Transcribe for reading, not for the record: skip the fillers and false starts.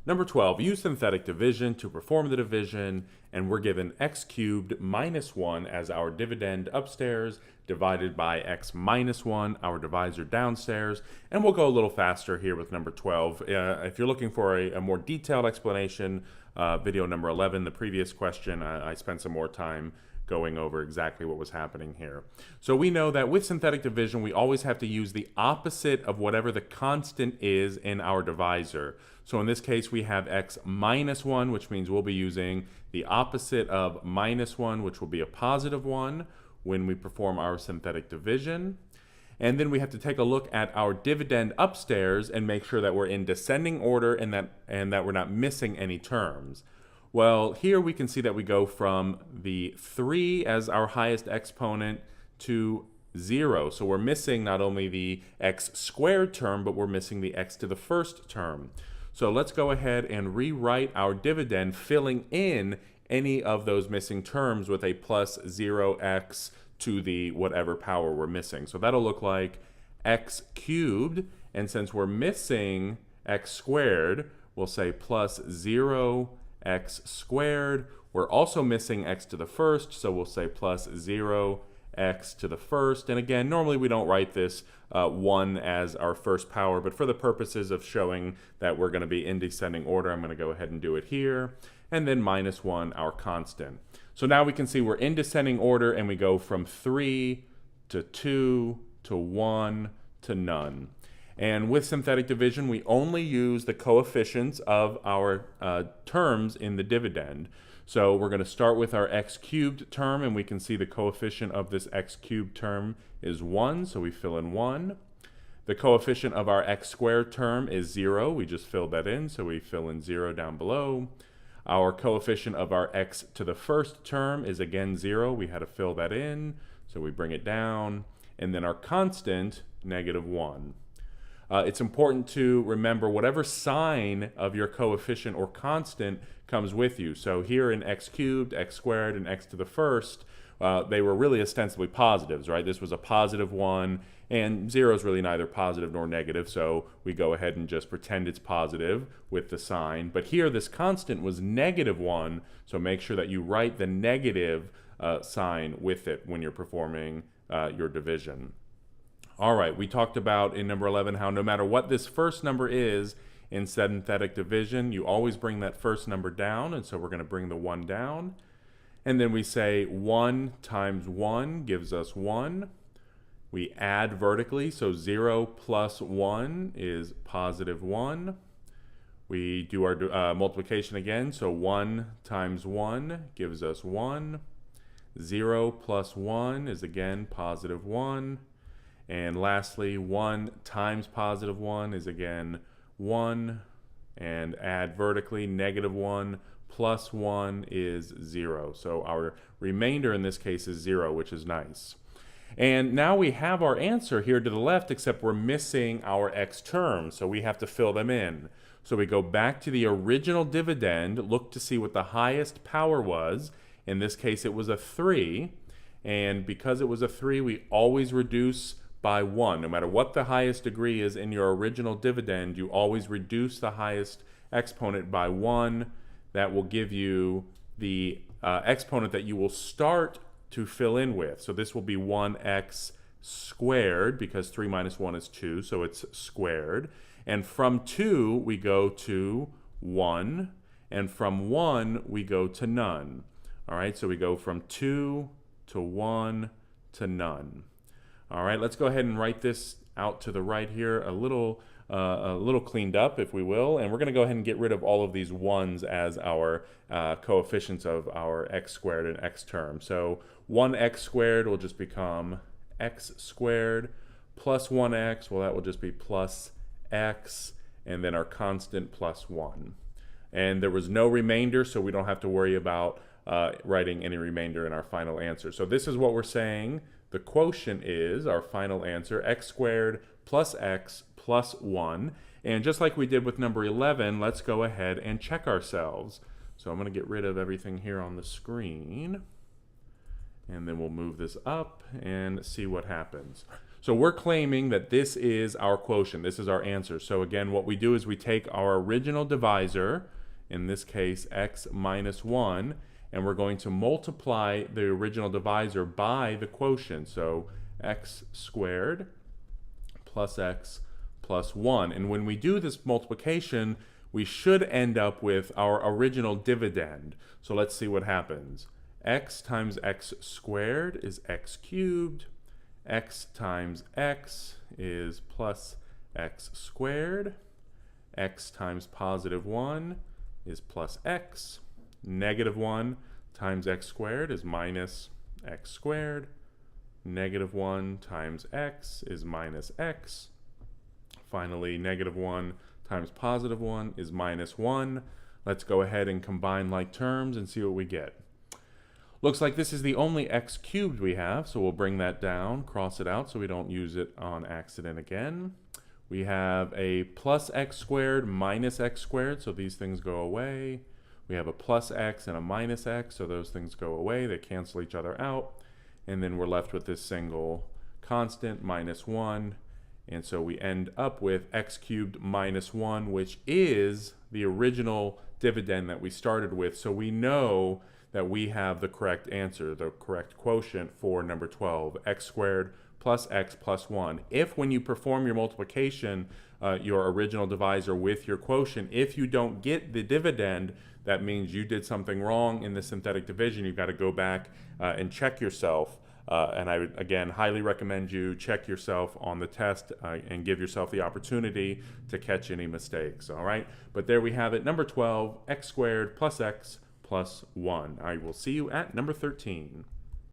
Number 12, use synthetic division to perform the division, and we're given x cubed minus 1 as our dividend upstairs, divided by x minus 1, our divisor downstairs, and we'll go a little faster here with number 12. If you're looking for a more detailed explanation, video number 11, the previous question, I spent some more time going over exactly what was happening here. So we know that with synthetic division, we always have to use the opposite of whatever the constant is in our divisor. So in this case, we have x minus 1, which means we'll be using the opposite of minus 1, which will be a positive 1 when we perform our synthetic division. And then we have to take a look at our dividend upstairs and make sure that we're in descending order and that we're not missing any terms. Well, here we can see that we go from the 3 as our highest exponent to 0. So we're missing not only the x squared term, but we're missing the x to the first term. So let's go ahead and rewrite our dividend, filling in any of those missing terms with a plus 0x to the whatever power we're missing. So that'll look like x cubed, and since we're missing x squared, we'll say plus 0 x squared. We're also missing x to the first, so we'll say plus 0 x to the first. And again, normally we don't write this 1 as our first power, but for the purposes of showing that we're going to be in descending order, I'm going to go ahead and do it here. And then minus 1, our constant. So now we can see we're in descending order, and we go from 3 to 2 to 1 to none. And with synthetic division, we only use the coefficients of our terms in the dividend. So we're going to start with our x cubed term, and we can see the coefficient of this x cubed term is 1, so we fill in 1. The coefficient of our x squared term is 0. We just filled that in, so we fill in 0 down below. Our coefficient of our x to the first term is again 0. We had to fill that in, so we bring it down. And then our constant, negative 1. It's important to remember whatever sign of your coefficient or constant comes with you. So here in x cubed, x squared, and x to the first, they were really ostensibly positives, right? This was a positive 1, and 0 is really neither positive nor negative, so we go ahead and just pretend it's positive with the sign. But here this constant was negative 1, so make sure that you write the negative sign with it when you're performing your division. All right, we talked about in number 11 how no matter what this first number is in synthetic division, you always bring that first number down, and so we're going to bring the 1 down. And then we say 1 times 1 gives us 1. We add vertically, so 0 plus 1 is positive 1. We do our multiplication again, so 1 times 1 gives us 1. 0 plus 1 is again positive 1. And lastly, 1 times positive 1 is again 1. And add vertically, negative 1 plus 1 is 0. So our remainder in this case is 0, which is nice. And now we have our answer here to the left, except we're missing our x terms, so we have to fill them in. So we go back to the original dividend, look to see what the highest power was. In this case, it was a 3. And because it was a 3, we always reduce by 1. No matter what the highest degree is in your original dividend, you always reduce the highest exponent by 1. That will give you the exponent that you will start to fill in with. So this will be 1x squared, because 3 minus 1 is 2, so it's squared. And from 2, we go to 1. And from 1, we go to none. All right, so we go from 2 to 1 to none. All right, let's go ahead and write this out to the right here a little cleaned up, if we will, and we're going to go ahead and get rid of all of these 1s as our coefficients of our x squared and x term. So 1x squared will just become x squared plus 1x, well, that will just be plus x, and then our constant plus 1. And there was no remainder, so we don't have to worry about writing any remainder in our final answer. So this is what we're saying the quotient is, our final answer, x squared plus x plus 1. And just like we did with number 11, let's go ahead and check ourselves. So I'm going to get rid of everything here on the screen, and then we'll move this up and see what happens. So we're claiming that this is our quotient. This is our answer. So again, what we do is we take our original divisor, in this case x minus 1, and we're going to multiply the original divisor by the quotient. So x squared plus x plus 1. And when we do this multiplication, we should end up with our original dividend. So let's see what happens. X times x squared is x cubed. X times x is plus x squared. X times positive 1 is plus x. Negative 1 times x squared is minus x squared. Negative 1 times x is minus x. Finally, negative 1 times positive 1 is minus 1. Let's go ahead and combine like terms and see what we get. Looks like this is the only x cubed we have, so we'll bring that down, cross it out so we don't use it on accident again. We have a plus x squared minus x squared, so these things go away. We have a plus x and a minus x, so those things go away. They cancel each other out. And then we're left with this single constant, minus 1. And so we end up with x cubed minus 1, which is the original dividend that we started with. So we know that we have the correct answer, the correct quotient for number 12, x squared plus x plus 1. If when you perform your multiplication, your original divisor with your quotient, if you don't get the dividend, that means you did something wrong in the synthetic division. You've got to go back and check yourself. And I would, again, highly recommend you check yourself on the test and give yourself the opportunity to catch any mistakes, all right? But there we have it, number 12, x squared plus x plus 1. I will see you at number 13.